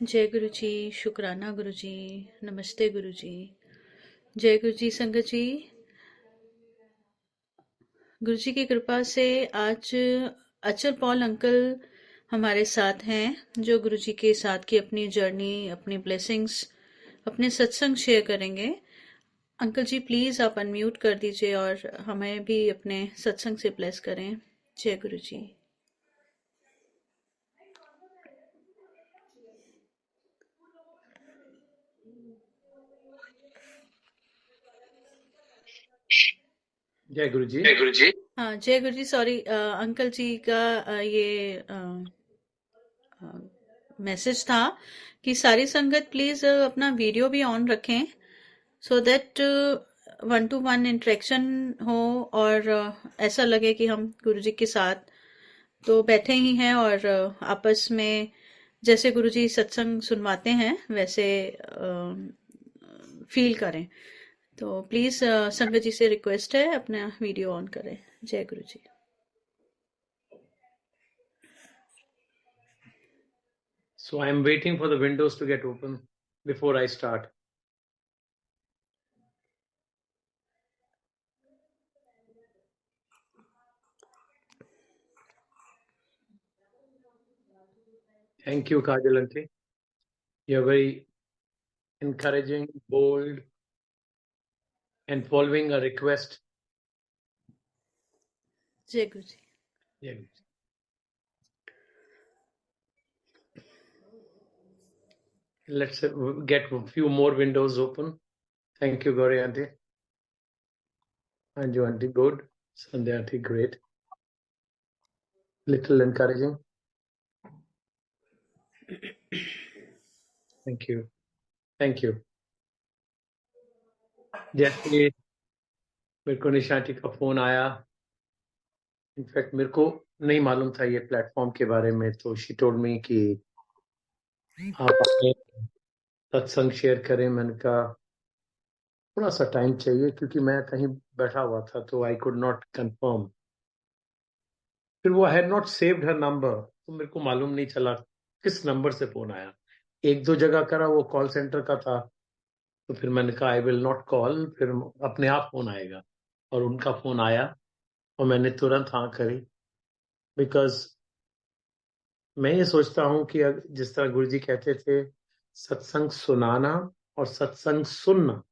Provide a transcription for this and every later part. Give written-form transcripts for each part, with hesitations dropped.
जय गुरु जी। शुक्राना गुरु जी। नमस्ते गुरु जी। जय गुरु जी। संगत जी, गुरु जी की कृपा से आज अचल पॉल अंकल हमारे साथ हैं, जो गुरु जी के साथ की अपनी जर्नी, अपनी ब्लेसिंग्स, अपने सत्संग शेयर करेंगे। अंकल जी प्लीज आप अनम्यूट कर दीजिए और हमें भी अपने सत्संग से ब्लेस करें। जय गुरु जी। जय गुरु जी। जय गुरु जी। हाँ, जय गुरु जी। सॉरी, अंकल जी का ये मैसेज था कि सारी संगत प्लीज अपना वीडियो भी ऑन रखें, so that one two one interaction हो और ऐसा लगे कि हम गुरु जी के साथ तो बैठे ही हैं और आपस में जैसे गुरु जी सत्संग सुनवाते हैं वैसे फील करें। तो प्लीज संगत जी से रिक्वेस्ट है अपना वीडियो ऑन करें। जय गुरु जी। So I am waiting for the windows to get open before I start. Thank you, Kajal aunty. You're very encouraging, bold, and following a request. जय गुरु जी। Yeah. Let's get a few more windows open. Thank you, Gauri aunty. Anju aunty, good. Sandhya aunty, great. Little encouraging. Thank you. Thank you. जैसे मेरे को निशा aunty का phone आया, in fact मेरे को नहीं मालूम था ये प्लेटफॉर्म के बारे में, तो शी टोल्ड मी कि आप अपने सत्संग शेयर करें। मैंने कहा थोड़ा सा टाइम चाहिए क्योंकि मैं कहीं बैठा हुआ था, तो आई कुड नॉट कंफर्म। फिर वो had not saved her number, तो मेरे को मालूम नहीं चला किस नंबर से फोन आया। एक दो जगह करा, वो कॉल सेंटर का था, तो फिर मैंने कहा आई विल नॉट कॉल, फिर अपने आप फोन आएगा। और उनका फोन आया और मैंने तुरंत हाँ करी, बिकॉज मैं ये सोचता हूँ कि जिस तरह गुरु जी कहते थे, सत्संग सुनाना और सत्संग सुनना,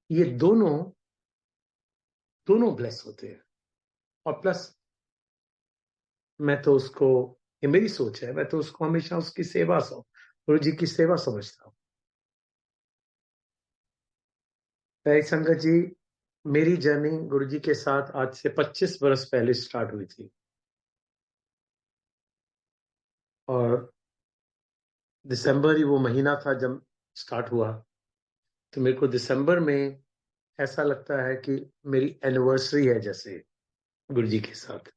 ये दोनों दोनों ब्लेस होते हैं। और प्लस मैं तो उसको, ये मेरी सोच है, मैं तो उसको हमेशा उसकी सेवा गुरु जी की सेवा समझता हूँ। भाई संगत जी, मेरी जर्नी गुरु जी के साथ आज से 25 बरस पहले स्टार्ट हुई थी, और दिसंबर ही वो महीना था जब स्टार्ट हुआ। तो मेरे को दिसंबर में ऐसा लगता है कि मेरी एनिवर्सरी है जैसे गुरु जी के साथ।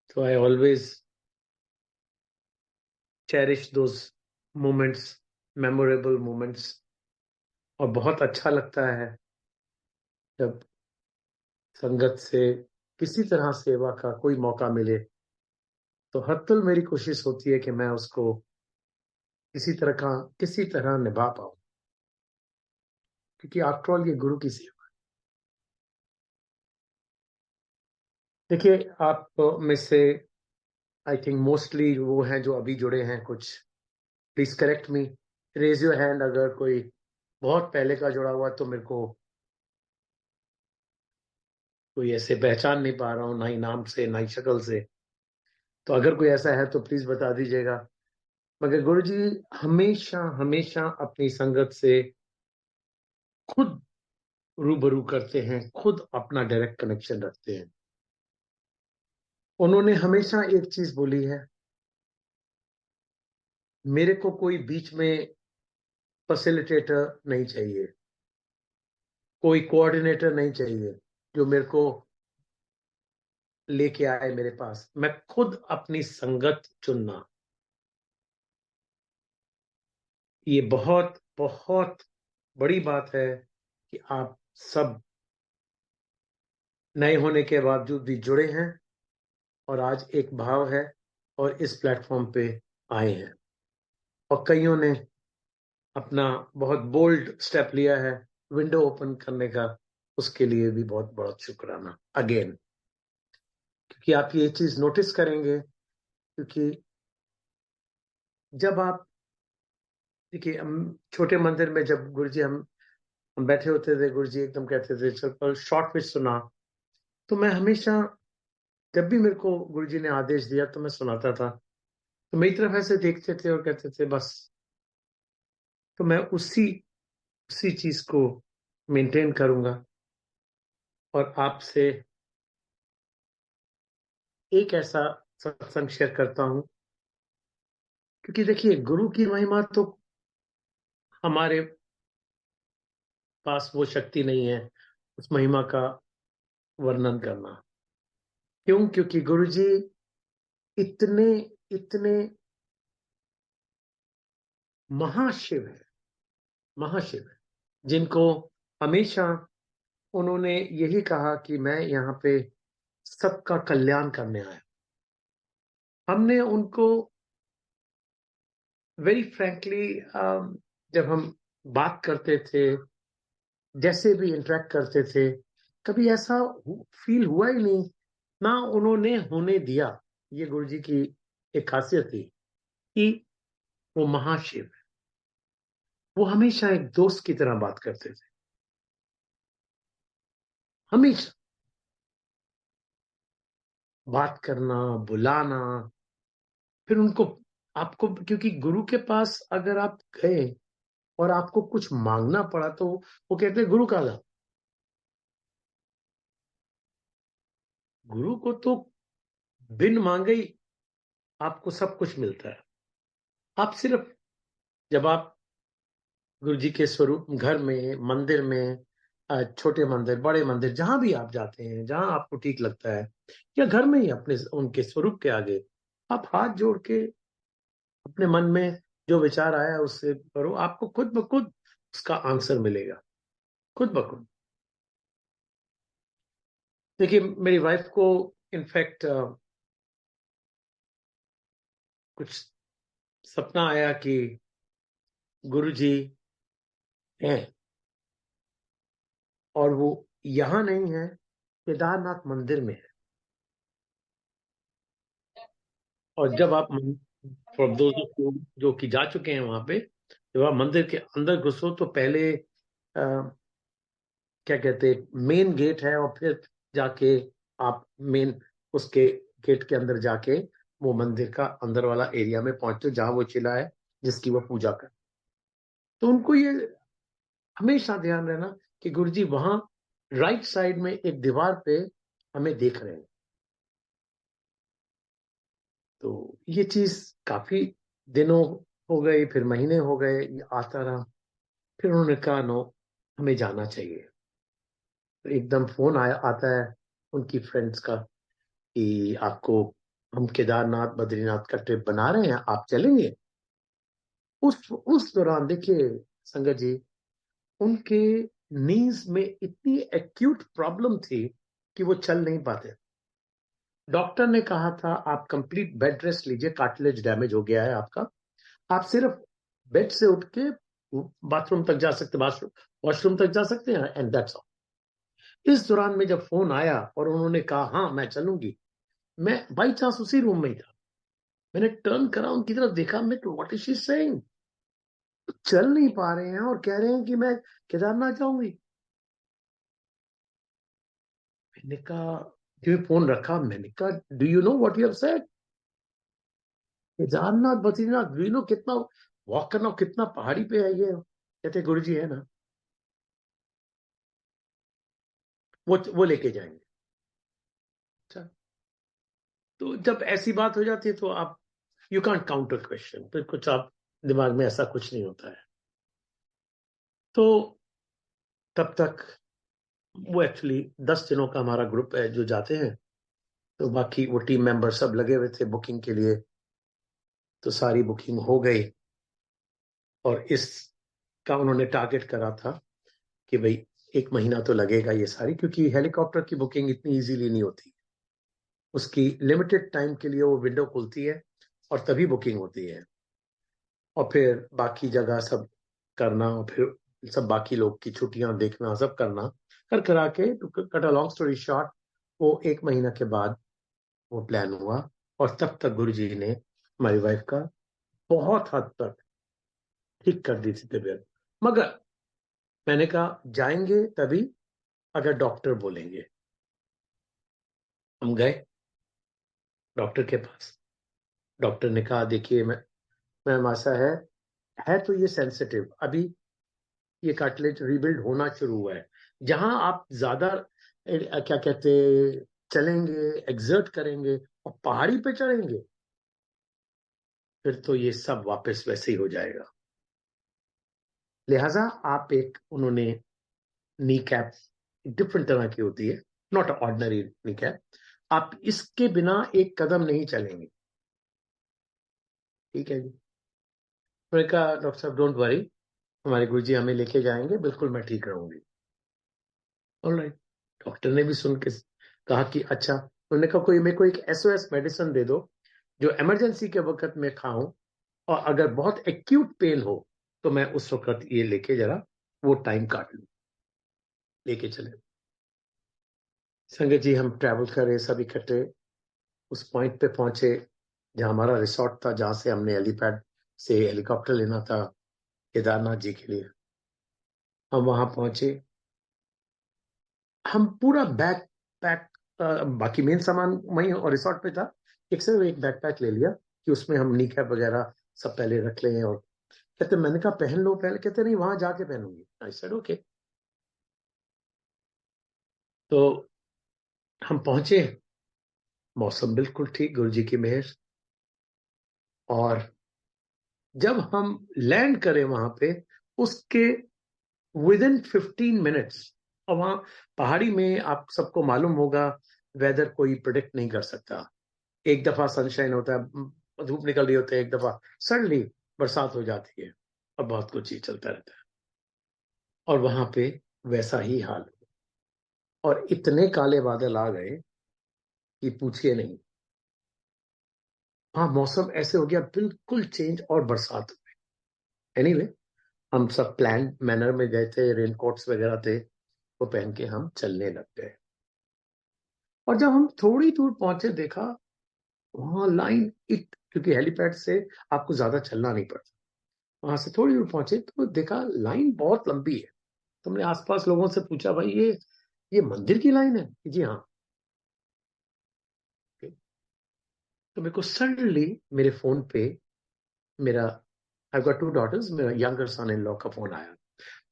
तो I always cherish those moments, memorable moments. और बहुत अच्छा लगता है जब संगत से किसी तरह सेवा का कोई मौका मिले, तो हर पल मेरी कोशिश होती है कि मैं उसको किसी तरह निभा पाऊं, क्योंकि आफ्टर ऑल ये गुरु की सेवा। देखिए, आप में से आई थिंक मोस्टली वो हैं जो अभी जुड़े हैं। कुछ please correct me, raise your hand अगर कोई बहुत पहले का जुड़ा हुआ, तो मेरे को कोई ऐसे पहचान नहीं पा रहा हूं, ना ही नाम से ना ही शक्ल से। तो अगर कोई ऐसा है तो प्लीज बता दीजिएगा। मगर गुरुजी हमेशा हमेशा अपनी संगत से खुद रूबरू करते हैं, खुद अपना डायरेक्ट कनेक्शन रखते हैं। उन्होंने हमेशा एक चीज बोली है, मेरे को कोई बीच में फैसिलिटेटर नहीं चाहिए, कोई कोऑर्डिनेटर नहीं चाहिए जो मेरे को लेके आए मेरे पास, मैं खुद अपनी संगत चुनना। ये बहुत बहुत बड़ी बात है कि आप सब नए होने के बावजूद भी जुड़े हैं और आज एक भाव है और इस प्लेटफॉर्म पे आए हैं। और कईयों ने अपना बहुत बोल्ड स्टेप लिया है विंडो ओपन करने का, उसके लिए भी बहुत बहुत शुक्राना अगेन। क्योंकि आप ये चीज नोटिस करेंगे, क्योंकि जब आप देखिए, हम छोटे मंदिर में जब गुरुजी हम बैठे होते थे, गुरुजी एकदम कहते थे चल कल शॉर्ट विच सुना, तो मैं हमेशा जब भी मेरे को गुरुजी ने आदेश दिया तो मैं सुनाता था, तो मेरी तरफ ऐसे देखते थे और कहते थे बस। तो मैं उसी उसी चीज को मेंटेन करूंगा और आपसे एक ऐसा सत्संग शेयर करता हूं, क्योंकि देखिए गुरु की महिमा तो हमारे पास वो शक्ति नहीं है उस महिमा का वर्णन करना। क्यों? क्योंकि गुरु जी इतने इतने महाशिव है, महाशिव है, जिनको हमेशा उन्होंने यही कहा कि मैं यहाँ पे सबका कल्याण करने आया। हमने उनको वेरी फ्रैंकली, जब हम बात करते थे, जैसे भी इंटरेक्ट करते थे, कभी ऐसा फील हुआ ही नहीं, ना उन्होंने होने दिया। ये गुरुजी की एक खासियत थी कि वो महाशिव है। वो हमेशा एक दोस्त की तरह बात करते थे, हमेशा बात करना, बुलाना, फिर उनको आपको, क्योंकि गुरु के पास अगर आप गए और आपको कुछ मांगना पड़ा तो वो कहते हैं गुरु का था। गुरु को तो बिन मांगे ही आपको सब कुछ मिलता है। आप सिर्फ जब आप गुरु जी के स्वरूप घर में, मंदिर में, छोटे मंदिर, बड़े मंदिर, जहां भी आप जाते हैं, जहां आपको ठीक लगता है, या घर में ही अपने उनके स्वरूप के आगे आप हाथ जोड़ के अपने मन में जो विचार आया उससे करो, आपको खुद ब खुद उसका आंसर मिलेगा, खुद ब खुद। देखिए मेरी वाइफ को इनफैक्ट कुछ सपना आया कि गुरु जी हैं और वो यहाँ नहीं है, केदारनाथ मंदिर में है। और जब आप फॉर दोस्त जो कि जा चुके हैं वहां पे, जब आप मंदिर के अंदर घुसो तो पहले क्या कहते हैं, मेन गेट है, और फिर जाके आप मेन उसके गेट के अंदर जाके वो मंदिर का अंदर वाला एरिया में पहुंचते हो जहां वो चिल्ला है जिसकी वो पूजा कर। तो उनको ये हमेशा ध्यान रहना कि गुरुजी वहां राइट साइड में एक दीवार पे हमें देख रहे हैं। तो ये चीज काफी दिनों हो गए, फिर महीने हो गए, ये आता रहा। फिर उन्होंने कहा नो, हमें जाना चाहिए। तो एकदम फोन आया आता है उनकी फ्रेंड्स का कि आपको, हम केदारनाथ बद्रीनाथ का ट्रिप बना रहे हैं, आप चलेंगे। उस दौरान देखिए संगत जी, उनके नीज में इतनी एक्यूट प्रॉब्लम थी कि वो चल नहीं पाते। डॉक्टर ने कहा था आप कंप्लीट बेड रेस्ट लीजिए, कार्टिलेज डैमेज हो गया है आपका, आप सिर्फ बेड से उठ के बाथरूम तक जा सकते, बाथरूम वॉशरूम तक जा सकते हैं, एंड दैट्स ऑल। इस दौरान में जब फोन आया और उन्होंने कहा हाँ मैं चलूंगी, मैं बाई चांस उसी रूम में ही था, मैंने टर्न करा उनकी तरफ देखा, मैं व्हाट इज शी सेइंग, चल नहीं पा रहे हैं और कह रहे हैं कि मैं केदारनाथ जाऊंगी। मैंने कहा, जो फोन रखा, मैंने कहा do you know what you have said? Kedarnath Badrinath, do you know कितना वॉक करना, कितना पहाड़ी पे है ये? कहते गुरु जी है ना, वो लेके जाएंगे। अच्छा, तो जब ऐसी बात हो जाती है तो आप, यू कांट काउंटर क्वेश्चन, फिर कुछ आप दिमाग में ऐसा कुछ नहीं होता है। तो तब तक वो एक्चुअली 10 दिनों का हमारा ग्रुप है जो जाते हैं, तो बाकी वो टीम मेंबर सब लगे हुए थे बुकिंग के लिए। तो सारी बुकिंग हो गई और इसका उन्होंने टारगेट करा था कि भाई 1 महीना तो लगेगा ये सारी, क्योंकि हेलीकॉप्टर की बुकिंग इतनी इजीली नहीं होती, उसकी लिमिटेड टाइम के लिए वो विंडो खुलती है और तभी बुकिंग होती है। और फिर बाकी जगह सब करना, और फिर सब बाकी लोग की छुट्टियां देखना, सब करना, कर करा के, to cut a long story short, वो 1 महीना के बाद वो प्लान हुआ। और तब तक गुरुजी ने हमारी वाइफ का बहुत हद तक ठीक कर दी थी तबीयत। मगर मैंने कहा जाएंगे तभी अगर डॉक्टर बोलेंगे। हम गए डॉक्टर के पास। डॉक्टर ने कहा देखिए मैम ऐसा है तो ये सेंसिटिव, अभी ये कार्टिलेज रीबिल्ड होना शुरू हुआ है। जहां आप ज्यादा क्या कहते, चलेंगे, एक्सर्ट करेंगे और पहाड़ी पे चढ़ेंगे, फिर तो ये सब वापस वैसे ही हो जाएगा। लिहाजा आप एक, उन्होंने नी कैप डिफरेंट तरह की होती है, नॉट ऑर्डिनरी नी कैप, आप इसके बिना एक कदम नहीं चलेंगे। ठीक है जी। मैंने कहा डॉक्टर साहब डोंट वरी, हमारे गुरुजी हमें लेके जाएंगे, बिल्कुल मैं ठीक रहूंगी। ऑलराइट। डॉक्टर ने भी सुन के कहा कि अच्छा, उन्होंने कहा कोई मेरे को एक एसओएस मेडिसिन दे दो जो इमरजेंसी के वक्त में खाऊं, और अगर बहुत एक्यूट पेन हो तो मैं उस वक्त ये लेके जरा वो टाइम काट लूं। लेके चले संगत जी, हम ट्रैवल कर रहे सब इकट्ठे, उस पॉइंट पे पहुंचे जहां हमारा रिसोर्ट था, जहां से हमने हेलीपैड से हेलीकॉप्टर लेना था केदारनाथ जी के लिए। हम वहां पहुंचे, हम पूरा बैग पैक, बाकी मेन सामान वहीं और रिसोर्ट पे था, एक से एक बैकपैक ले लिया कि उसमें हम नी कैप वगैरह सब पहले रख लें। और कहते, मैंने कहा पहन लो पहले, कहते नहीं वहां जाके पहनूंगी। I said okay. तो हम पहुंचे, मौसम बिल्कुल ठीक, गुरु जी की मेहर। और जब हम लैंड करें वहां पे, उसके विद इन 15 मिनट्स, और वहां पहाड़ी में आप सबको मालूम होगा, वेदर कोई प्रिडिक्ट नहीं कर सकता। एक दफा सनशाइन होता है, धूप निकल रही होती है, एक दफा सडनली बरसात हो जाती है, और बहुत कुछ ही चलता रहता है। और वहां पे वैसा ही हाल है। और इतने काले बादल आ गए कि पूछिए नहीं। हाँ, मौसम ऐसे हो गया बिल्कुल चेंज, और बरसात हो गई। एनीवे, हम सब प्लान मैनर में गए थे, रेनकोट्स वगैरह थे, वो पहन के हम चलने लग गए। और जब हम थोड़ी दूर पहुंचे, देखा वहां लाइन, क्योंकि हेलीपैड से आपको ज्यादा चलना नहीं पड़ता, वहां से थोड़ी दूर पहुंचे तो देखा लाइन बहुत लंबी है। तो हमने आसपास लोगों से पूछा, भाई ये मंदिर की लाइन है? जी हाँ। तो मेरे को सडनली मेरे फोन पे मेरा, आई गॉट 2 डॉटर्स, मेरा यंगर सन इन लॉ का फोन आया।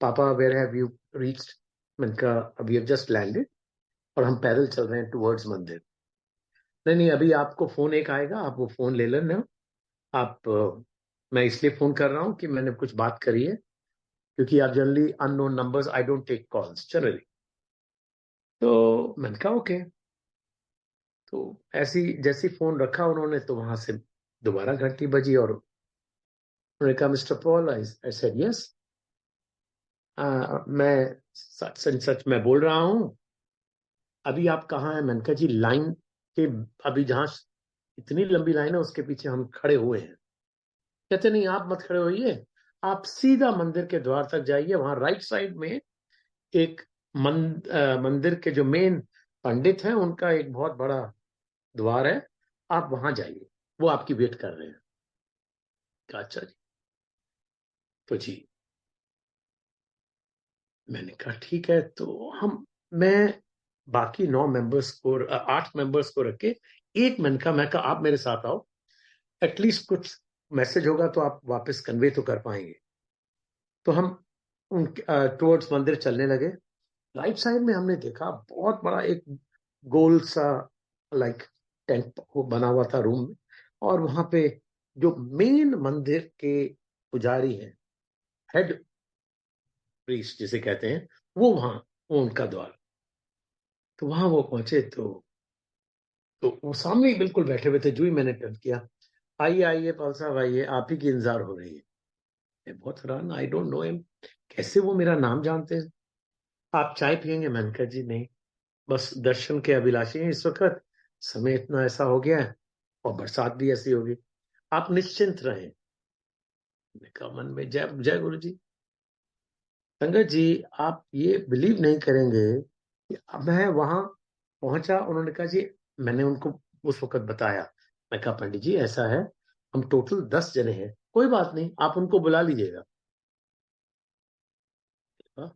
पापा वेयर हैव यू रीच्ड? मैंने कहा वी हैव जस्ट लैंडेड, और हम पैदल चल रहे हैं टुवर्ड्स मंदिर। नहीं नहीं, अभी आपको फोन एक आएगा, आप वो फोन ले लेना। आप मैं इसलिए फोन कर रहा हूँ कि मैंने कुछ बात करी है, क्योंकि आप generally unknown numbers, I don't take calls generally. तो मैंने कहा ओके। तो ऐसी जैसी फोन रखा उन्होंने, तो वहां से दोबारा घंटी बजी, और उन्होंने कहा mister Paul, I said yes, मैं सच सच सच मैं बोल रहा हूँ। अभी आप कहाँ हैं? मैंने कहा जी लाइन के, अभी जहां इतनी लंबी लाइन है उसके पीछे हम खड़े हुए हैं। कहते नहीं, आप मत खड़े होइए, आप सीधा मंदिर के द्वार तक जाइए, वहां राइट साइड में एक मंदिर के जो मेन पंडित हैं उनका एक बहुत बड़ा द्वार है, आप वहां जाइए, वो आपकी वेट कर रहे हैं। कहा अच्छा जी। तो जी मैंने कहा ठीक है। तो मैं बाकी 9 मेंबर्स को, 8 मेंबर्स को रख के, एक मैं कहा आप मेरे साथ आओ, एटलीस्ट कुछ मैसेज होगा तो आप वापस कन्वे तो कर पाएंगे। तो हम उन टुवर्ड्स मंदिर चलने लगे। राइट साइड में हमने देखा बहुत बड़ा एक गोल सा, लाइक टेंट बना हुआ था रूम में, और वहां पे जो मेन मंदिर के पुजारी हैं, हेड प्रीस्ट जिसे कहते हैं, वो उनका द्वार। तो वहां वो पहुंचे, तो वो सामने ही बिल्कुल बैठे हुए थे। जो ही मैंने टर्न किया, आइए आइए पाल साहब आइए, आप ही की इंतजार हो रही है। मैं बहुत हैरान, आई डोंट नो हिम, कैसे वो मेरा नाम जानते हैं? आप चाय पियेंगे? मैंने कहा जी नहीं, बस दर्शन के अभिलाषी हैं इस वक्त, समय इतना ऐसा हो गया है, और बरसात भी ऐसी होगी, आप निश्चिंत रहें। मैंने कहा मन में, जय जय गुरु जी। संगत जी, आप ये बिलीव नहीं करेंगे कि अब मैं वहां पहुंचा, उन्होंने कहा जी, मैंने उनको उस वक्त बताया, मैं कहा पंडित जी ऐसा है, हम टोटल 10 जने हैं, कोई बात नहीं, आप उनको बुला लीजिएगा। हाँ,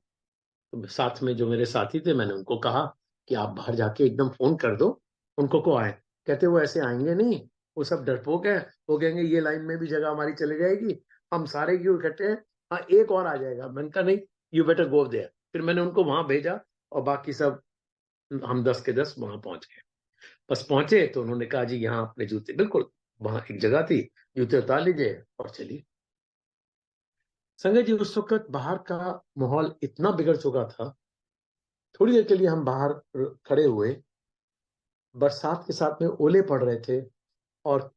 तो साथ में जो मेरे साथी थे, मैंने उनको कहा कि आप बाहर जाके एकदम फोन कर दो उनको को आए। कहते वो ऐसे आएंगे नहीं, वो सब डरपोक है, वो कहेंगे ये लाइन में भी जगह हमारी चली जाएगी, हम सारे क्यों इकट्ठे हैं, हाँ एक और आ जाएगा। मैंने कहा नहीं, यू बेटर गो देयर। फिर मैंने उनको वहां भेजा और बाकी सब, हम 10 के 10 वहां पहुंच गए। बस पहुंचे तो उन्होंने कहा जी यहाँ अपने जूते, बिल्कुल वहां एक जगह थी, जूते उतार लीजिए और चलिए। संजय जी, उस वक्त बाहर का माहौल इतना बिगड़ चुका था। थोड़ी देर के लिए हम बाहर खड़े हुए, बरसात के साथ में ओले पड़ रहे थे, और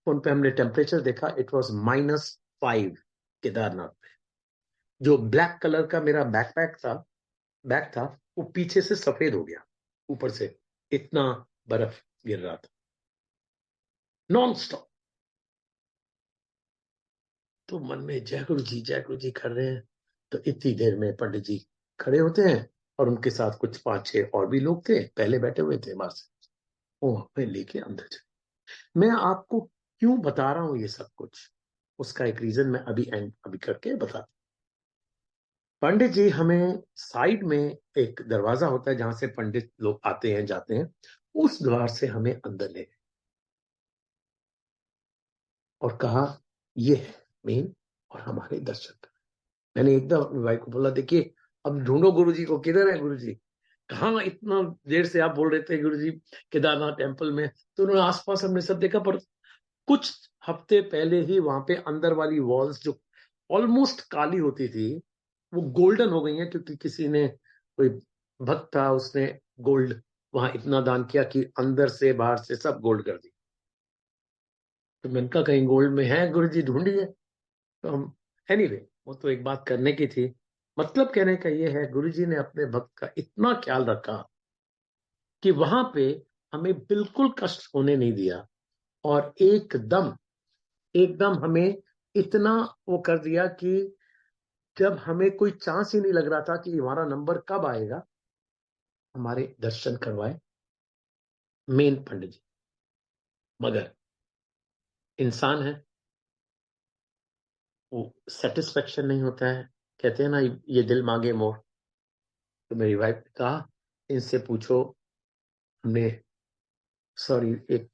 उन पे हमने टेम्परेचर देखा, इट वाज -5 केदारनाथ में। जो ब्लैक कलर का मेरा बैग था, वो पीछे से सफेद हो गया, ऊपर से इतना बर्फ गिर रहा था नॉन स्टॉप। तो मन में जय गुरु जी कर रहे हैं, तो इतनी देर में पंडित जी खड़े होते हैं, और उनके साथ कुछ 5-6 और भी लोग थे, पहले बैठे हुए थे बाहर से, वो हमें लेके अंदर चले। मैं आपको क्यों बता रहा हूं ये सब कुछ, उसका एक रीजन मैं अभी करके बताता। पंडित जी हमें साइड में, एक दरवाजा होता है जहां से पंडित लोग आते हैं जाते हैं, उस द्वार से हमें अंदर ले गए और कहा ये है मेन, और हमारे दर्शन कर। मैंने एकदम अपने भाई को बोला, देखिए अब ढूंढो गुरुजी को, किधर है गुरुजी, कहाँ इतना देर से आप बोल रहे थे गुरुजी केदारनाथ टेम्पल में। तो उन्होंने आसपास हमने सब देखा, पर कुछ हफ्ते पहले ही वहां पे अंदर वाली वॉल्स जो ऑलमोस्ट काली होती थी, वो गोल्डन हो गई हैं, क्योंकि किसी ने, कोई भक्त था, उसने गोल्ड वहां इतना दान किया कि अंदर से बाहर से सब गोल्ड कर दी। तो मैंने कहा कहीं गोल्ड में है गुरु जी, ढूंढिए। तो हम, एनीवे, वो तो एक बात करने की थी। मतलब कहने का ये है, गुरु जी ने अपने भक्त का इतना ख्याल रखा कि वहां पे हमें बिल्कुल कष्ट होने नहीं दिया, और एकदम एकदम हमें इतना वो कर दिया कि जब हमें कोई चांस ही नहीं लग रहा था कि हमारा नंबर कब आएगा, हमारे दर्शन करवाए मेन पंडित जी। मगर इंसान है, वो सेटिस्फेक्शन नहीं होता है, कहते हैं ना, ये दिल मांगे मोर। तो मेरी वाइफ ने कहा इनसे पूछो, हमने, सॉरी, एक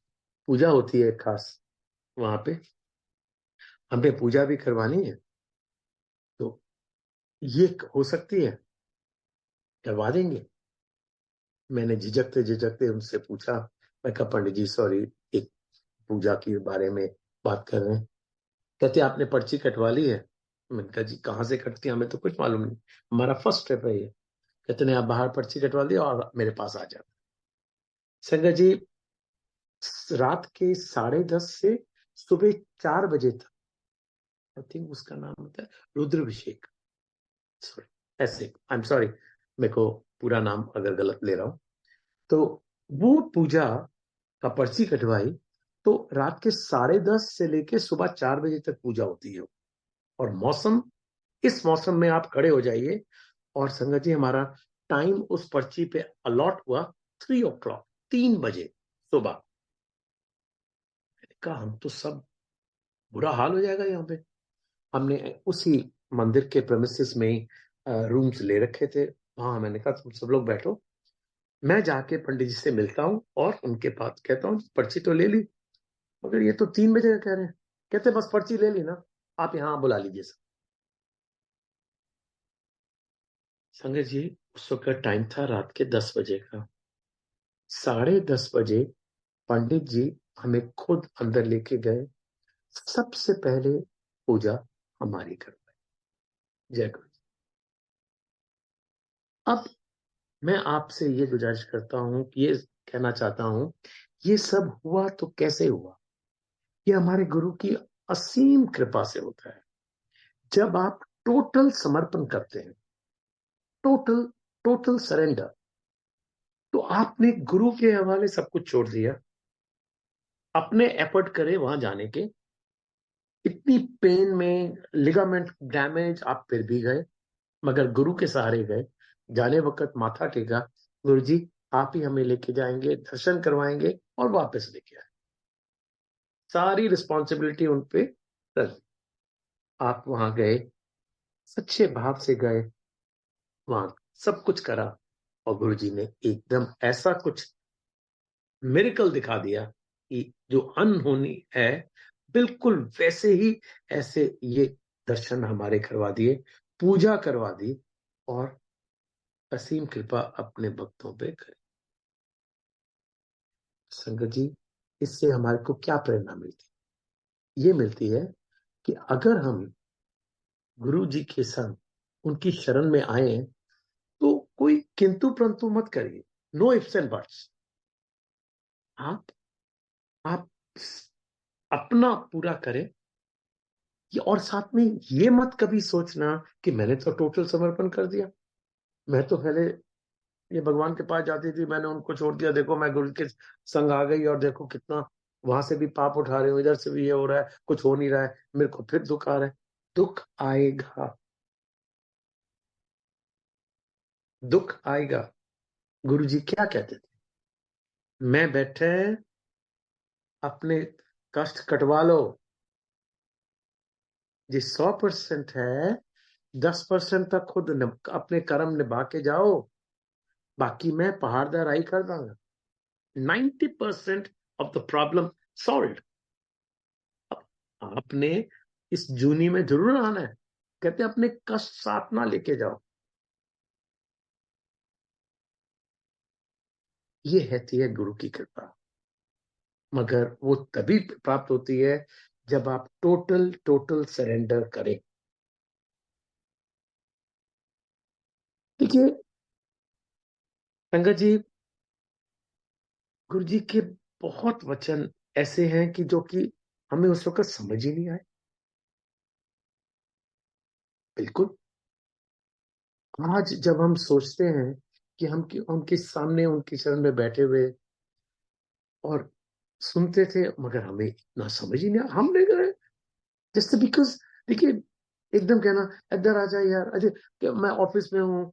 पूजा होती है खास वहां पे, हमें पूजा भी करवानी है, तो ये हो सकती है, करवा देंगे। मैंने झिझकते झिझकते उनसे पूछा, मैं कहा पंडित जी सॉरी, एक पूजा के बारे में बात कर रहे हैं। कहते आपने पर्ची कटवा ली है। मैंने कहा जी कहाँ से कटती है, हमें तो कुछ मालूम नहीं, हमारा फर्स्ट ट्रिप है ये। कहते नहीं, आप बाहर पर्ची कटवा दिया और मेरे पास आ जाते। संगत जी, रात के 10:30 से सुबह 4 बजे तक, आई थिंक उसका नाम होता है रुद्राभिषेक, सॉरी, ऐसे, आई एम सॉरी, मेरे को पूरा नाम अगर गलत ले रहा हूं, तो वो पूजा का पर्ची कटवाई, तो रात के 10:30 से लेके सुबह 4 बजे तक पूजा होती है। और मौसम, इस मौसम में आप खड़े हो जाइए, और संगत जी हमारा टाइम उस पर्ची पे अलॉट हुआ 3 o'clock, 3 बजे सुबह। मैंने कहा हम तो सब, बुरा हाल हो जाएगा यहाँ पे। हमने उसी मंदिर के प्रेमिसेस में ही रूम्स ले रखे थे वहां। मैंने कहा तुम सब लोग बैठो, मैं जाके पंडित जी से मिलता हूँ और उनके पास कहता हूँ पर्ची तो ले ली, मगर ये तो 3 बजे का कह रहे हैं। कहते बस पर्ची ले ली ना, आप यहाँ बुला लीजिए सब। संगत जी, उस वक्त टाइम था रात के 10 बजे का। 10:30 बजे पंडित जी हमें खुद अंदर लेके गए, सबसे पहले पूजा हमारी करवाई। जय गुरु। अब मैं आपसे ये गुजारिश करता हूं कि ये कहना चाहता हूं, ये सब हुआ तो कैसे हुआ? ये हमारे गुरु की असीम कृपा से होता है। जब आप टोटल समर्पण करते हैं, टोटल टोटल सरेंडर, तो आपने गुरु के हवाले सब कुछ छोड़ दिया, अपने एफर्ट करे वहां जाने के, इतनी पेन में, लिगामेंट डैमेज, आप फिर भी गए, मगर गुरु के सहारे गए। जाने वक्त माथा टेका, गुरु जी आप ही हमें लेके जाएंगे, दर्शन करवाएंगे और वापस लेके आए। सारी रिस्पॉन्सिबिलिटी उन पे रख दी। आप वहां गए, सच्चे भाव से गए, वहां सब कुछ करा, और गुरु जी ने एकदम ऐसा कुछ मिरेकल दिखा दिया कि जो अनहोनी है, बिल्कुल वैसे ही, ऐसे ये दर्शन हमारे करवा दिए, पूजा करवा दी, और असीम कृपा अपने भक्तों पे करी। संगत जी, इससे हमारे को क्या प्रेरणा मिलती? ये मिलती है कि अगर हम गुरु जी के संग उनकी शरण में आए, तो कोई किंतु परंतु मत करिए। No ifs and buts. आप अपना पूरा करें। और साथ में ये मत कभी सोचना कि मैंने तो टोटल समर्पण कर दिया, मैं तो पहले ये भगवान के पास जाती थी, मैंने उनको छोड़ दिया, देखो मैं गुरु के संग आ गई और देखो कितना वहां से भी पाप उठा रहे हो, इधर से भी ये हो रहा है, कुछ हो नहीं रहा है, मेरे को फिर दुख आ रहा है। दुख आएगा, दुख आएगा। गुरु जी क्या कहते थे? मैं बैठे, अपने कष्ट कटवा लो। जी 100% है, 10% तक खुद अपने कर्म निभा के जाओ, बाकी मैं पहाड़दार आई कर दूंगा। 90% ऑफ द प्रॉब्लम सॉल्व। आपने इस जूनी में जरूर आना है। कहते हैं अपने कष्ट साथ ना लेके जाओ। ये रहती है गुरु की कृपा, मगर वो तभी प्राप्त होती है जब आप टोटल टोटल सरेंडर करें। देखिए संगत जी, गुरु जी के बहुत वचन ऐसे हैं कि जो कि हमें उस वक्त समझ ही नहीं आए। बिल्कुल। आज जब हम सोचते हैं कि हम उनके सामने उनकी शरण में बैठे हुए और सुनते थे, मगर हमें इतना समझ ही नहीं आया, हम नहीं गए। जस्ट बिकॉज, देखिए, एकदम कहना इधर आ जाए यार, अजय मैं ऑफिस में हूँ,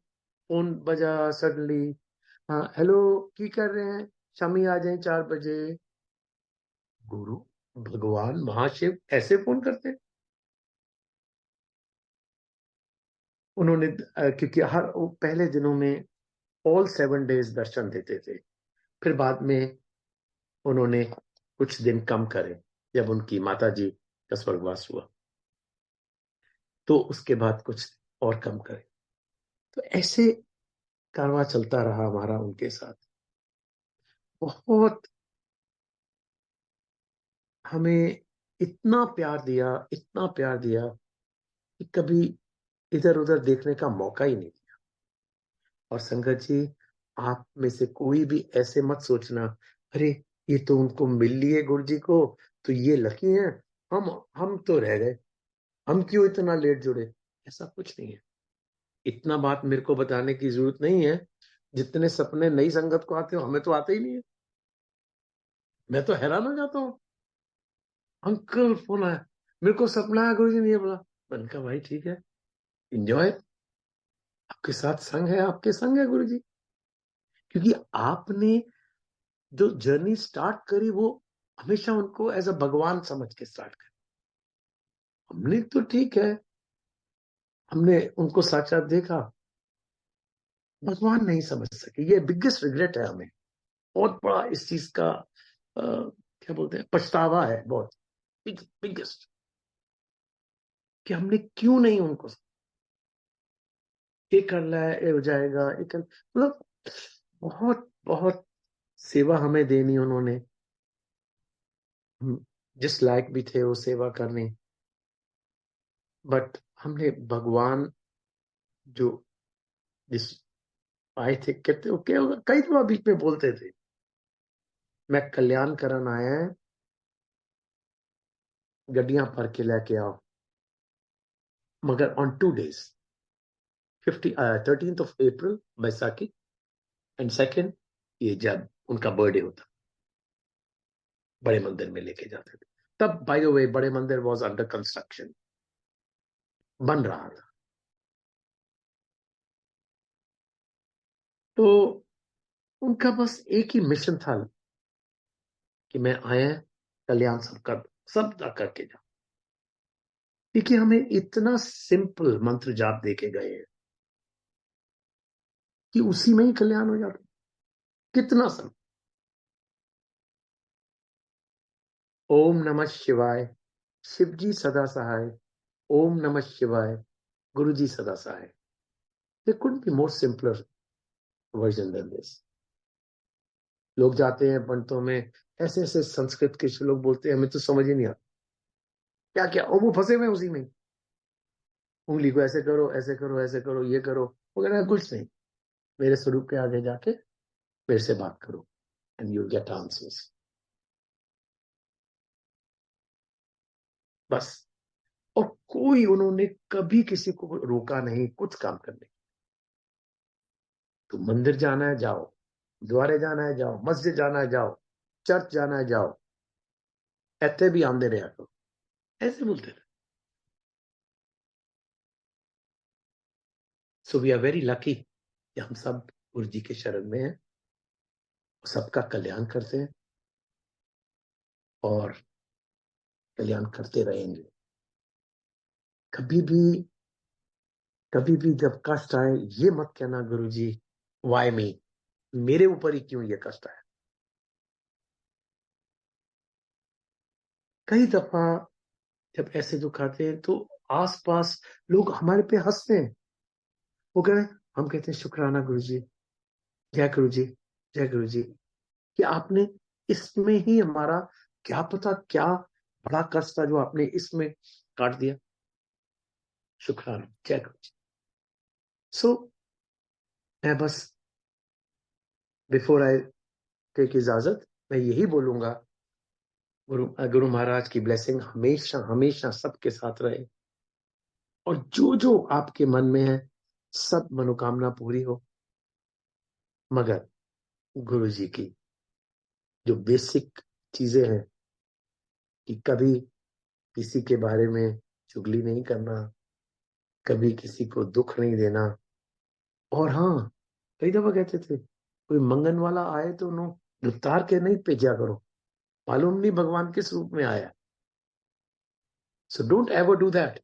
फोन बजा सडनली, हाँ हेलो की कर रहे हैं, शामी आ जाए 4 बजे। गुरु भगवान महाशिव ऐसे फोन करते हैं? उन्होंने क्योंकि हर वो पहले दिनों में ऑल 7 डेज दर्शन देते थे, फिर बाद में उन्होंने कुछ दिन कम करे, जब उनकी माता जी का स्वर्गवास हुआ, तो उसके बाद कुछ और कम करे। तो ऐसे कारवां चलता रहा हमारा उनके साथ। बहुत हमें इतना प्यार दिया, इतना प्यार दिया कि कभी इधर उधर देखने का मौका ही नहीं दिया। और संगत जी, आप में से कोई भी ऐसे मत सोचना, अरे ये तो उनको मिल लिए गुरु जी को, तो ये लकी हैं, हम तो रह गए, हम क्यों इतना लेट जुड़े। ऐसा कुछ नहीं है। इतना बात मेरे को बताने की जरूरत नहीं है। जितने सपने नई संगत को आते हो, हमें तो आते ही नहीं है। मैं तो हैरान हो जाता हूँ, अंकल फोन आया, मेरे को सपना आया गुरु जी ने ये बोला। मैंने कहा भाई ठीक है, इंजॉय, आपके साथ संग है, आपके संग है गुरु जी। क्योंकि आपने जो जर्नी स्टार्ट करी, वो हमेशा उनको एज अ भगवान समझ के स्टार्ट करी। हमने तो ठीक है, हमने उनको साक्षात देखा, भगवान नहीं समझ सके। ये बिगेस्ट रिग्रेट है हमें, बहुत बड़ा इस चीज का क्या बोलते हैं, पछतावा है बहुत बिगेस्ट, कि हमने क्यों नहीं उनको, ये कर रहा है ये हो जाएगा, मतलब बहुत बहुत सेवा हमें देनी उन्होंने। हम जिस लायक भी थे वो सेवा करने, बट हमने भगवान जो जिस आए थे, कहते हो क्या होगा, कई तो बीच में बोलते थे, मैं कल्याण करन आया है, गड्डियां भर के लेके आओ। मगर on 2 days, 13th of April Baisakhi, and second ये जब उनका बर्थडे होता, बड़े मंदिर में लेके जाते थे। तब बाय द वे बड़े मंदिर वॉज अंडर कंस्ट्रक्शन, बन रहा था। तो उनका बस एक ही मिशन था कि मैं आया कल्याण सबका सब करके जाऊं। देखिए हमें इतना सिंपल मंत्र जाप देके गए हैं कि उसी में ही कल्याण हो जाता। कितना सिंपल। ओम नमः शिवाय, शिव जी सदा सहाय। ओम नमः शिवाय, गुरु जी सदा सहाय। There couldn't be more simpler version than this. लोग जाते हैं पंडितों में, ऐसे ऐसे संस्कृत के श्लोक बोलते हैं, हमें तो समझ ही नहीं आता क्या क्या, और वो फंसे हुए उसी में। उंगली को ऐसे करो, ऐसे करो, ऐसे करो, ये करो। वो कह रहा है कुछ नहीं, मेरे स्वरूप के आगे जाके मेरे से बात करो एंड यू गेट आंसर्स। बस। और कोई उन्होंने कभी किसी को रोका नहीं कुछ काम करने। तो मंदिर जाना है जाओ, द्वारे जाना है जाओ, मस्जिद जाना है जाओ, चर्च जाना है जाओ, ऐसे भी आंदे रहा करो, ऐसे बोलते थे। So we are very lucky कि हम सब गुरु जी के शरण में हैं, सबका कल्याण करते हैं और कल्याण करते रहेंगे। कभी भी कभी भी जब कष्ट आए ये मत कहना गुरु जी वाई मी, मेरे ऊपर ही क्यों ये कष्ट आया। कई दफा जब ऐसे दुख आते हैं तो आसपास लोग हमारे पे हंसते हैं। वो कह रहे हैं, हम कहते हैं शुक्राना गुरु जी, जय गुरु जी, जय गुरु जी, कि आपने इसमें ही हमारा क्या पता क्या बड़ा कष्ट था जो आपने इसमें काट दिया। शुक्राना, जय गुरु जी। सो मैं बस बिफोर आई टेक इजाजत मैं यही बोलूंगा, गुरु महाराज की ब्लेसिंग हमेशा हमेशा सबके साथ रहे और जो जो आपके मन में है सब मनोकामना पूरी हो। मगर गुरु जी की जो बेसिक चीजें हैं कि कभी किसी के बारे में चुगली नहीं करना, कभी किसी को दुख नहीं देना। और हाँ, कई दफा कहते थे कोई मंगन वाला आए तो उन्होंने उतार के नहीं भेजा करो, मालूम नहीं भगवान किस रूप में आया। So don't ever do that,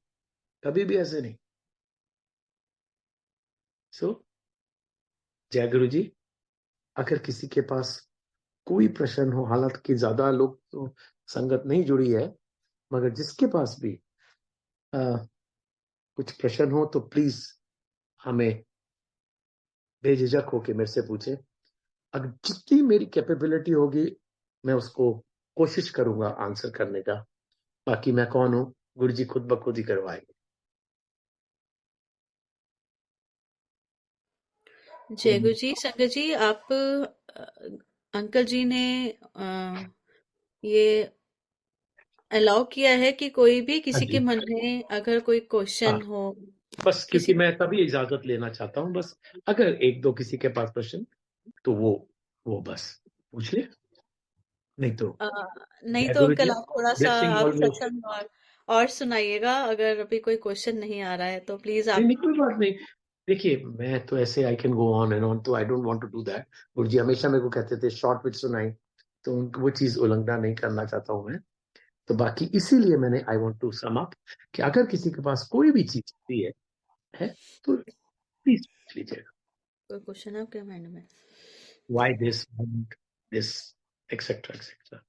कभी भी ऐसे नहीं। सो जय गुरु जी। अगर किसी के पास कोई प्रश्न हो, हालांकि ज्यादा लोग तो संगत नहीं जुड़ी है, मगर जिसके पास भी आ, कुछ प्रश्न हो तो प्लीज हमें बेझिझक होके मेरे से पूछे। अगर जितनी मेरी कैपेबिलिटी होगी मैं उसको कोशिश करूंगा आंसर करने का। बाकी मैं कौन हूं, गुरु जी खुद ब खुद ही करवाएंगे। जय गुरु जी। संगत जी, आप अंकल जी ने ये अलाउ किया है कि कोई भी हाँ किसी के जी। मन में अगर कोई हाँ, क्वेश्चन हो, बस क्योंकि किसी मैं तभी इजाजत लेना चाहता हूँ, बस अगर एक दो किसी के पास प्रश्न तो वो बस पूछ ले, नहीं तो अ, नहीं जय तो गुरु अंकल जी। आप थोड़ा सा ब्लेसिंग आप ऑलवेज। सत्संग और सुनाइएगा। अगर अभी कोई क्वेश्चन नहीं आ रहा है तो प्लीज नहीं आप। नहीं, कोई बात नहीं। देखिए मैं तो ऐसे I can go on and on, तो I don't want to do that. Guru ji हमेशा मेरे को कहते थे शॉर्ट विच सुनाई, तो वो चीज उल्लंघना नहीं करना चाहता हूं मैं। तो बाकी इसीलिए मैंने I want to sum up कि अगर किसी के पास कोई भी चीज है तो प्लीज पूछ लीजिएगा। कोई क्वेश्चन है आपके माइंड में? Why this etcetera etcetera.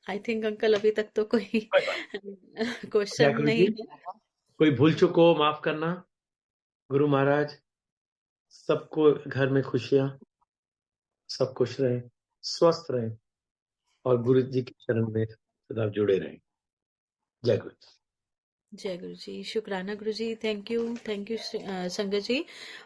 I think uncle अभी तक तो कोई कोई बात। जय क्वेश्चन गुरु जी। नहीं है। कोई भूल चूक हो माफ करना। गुरु महाराज सबको घर में खुशियां, सब खुश रहे, स्वस्थ रहे और गुरु जी के चरण में सदा जुड़े रहें। जय गुरु जी। जय गुरु जी, शुक्राना गुरु जी, थैंक यू संगत जी।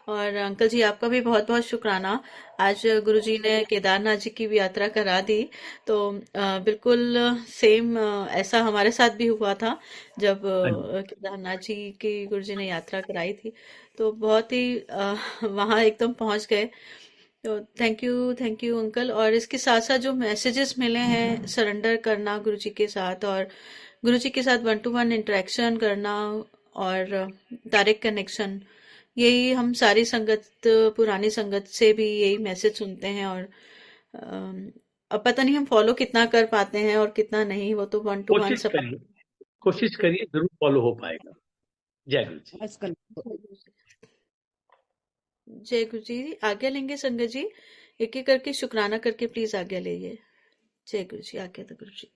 और अंकल जी आपका भी बहुत बहुत शुक्राना। आज गुरु जी ने केदारनाथ जी की भी यात्रा करा दी। तो बिल्कुल सेम ऐसा हमारे साथ भी हुआ था जब हाँ जी। केदारनाथ जी की गुरु जी ने यात्रा कराई थी। तो बहुत ही वहां एकदम पहुंच गए। तो थैंक यू अंकल। और इसके साथ साथ जो मैसेजेस मिले हैं, सरेंडर करना गुरु जी के साथ, और गुरु जी के साथ वन टू वन इंटरेक्शन करना, और डायरेक्ट कनेक्शन, यही हम सारी संगत, पुरानी संगत से भी यही मैसेज सुनते हैं। और अम, अब पता नहीं हम फॉलो कितना कर पाते हैं और कितना नहीं, वो तो वन टू वन कोशिश सब। करिए, कोशिश करिए, जरूर फॉलो हो पाएगा। जय गुरु जी। आजकल जय गुरु जी। आज्ञा लेंगे संगत जी, एक एक करके शुक्राना करके प्लीज आज्ञा लीजिए। जय गुरु जी, आज्ञा दो गुरु जी।